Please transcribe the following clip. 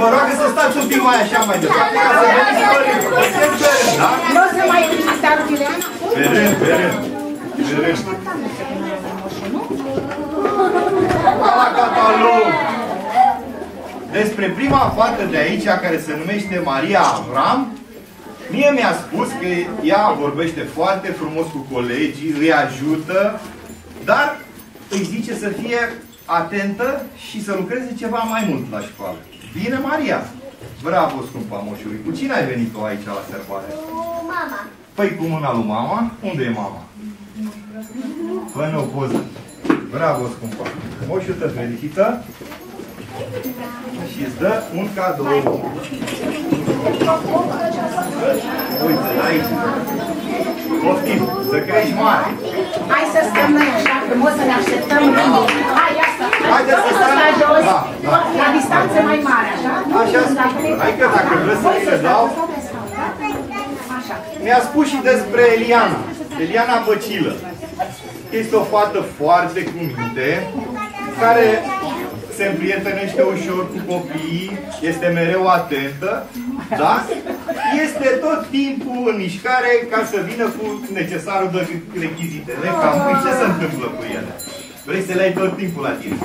vă rog să stați un pic mai așa mai departe, ca să veniți părinți. Da? Nu o să mai ridici arcile? Pe rând, pe rând. Pe rând. La catalog! Despre prima fată de aici, care se numește Maria Avram, mie mi-a spus că ea vorbește foarte frumos cu colegii, îi ajută, dar îi zice să fie atentă și să lucreze ceva mai mult la școală. Bine, Maria! Bravo, scumpa moșului! Cu cine ai venit tu aici la sărbare? Cu mama. Păi cu mâna lui mama? Unde e mama? Fă-ne o poză. Bravo, scumpa! Moșul te felicită și îți dă un cadou. Uite, aici. Poftim, să crești mare. Hai să stăm noi așa frumos, să ne așteptăm. Hai, asta. Haideți să stăm. Jos, Da, da. la distanță mai mare, așa? Așa spune. Hai că dacă vreți să le dau... Mi-a spus și despre Eliana. Eliana Băcilă. Este o fată foarte cu minte, care se împrietenește ușor cu copiii, este mereu atentă, da? Este tot timpul în mișcare ca să vină cu necesarul de rechizitele. Cam ce se întâmplă cu ele? Vrei să le ai tot timpul la tine?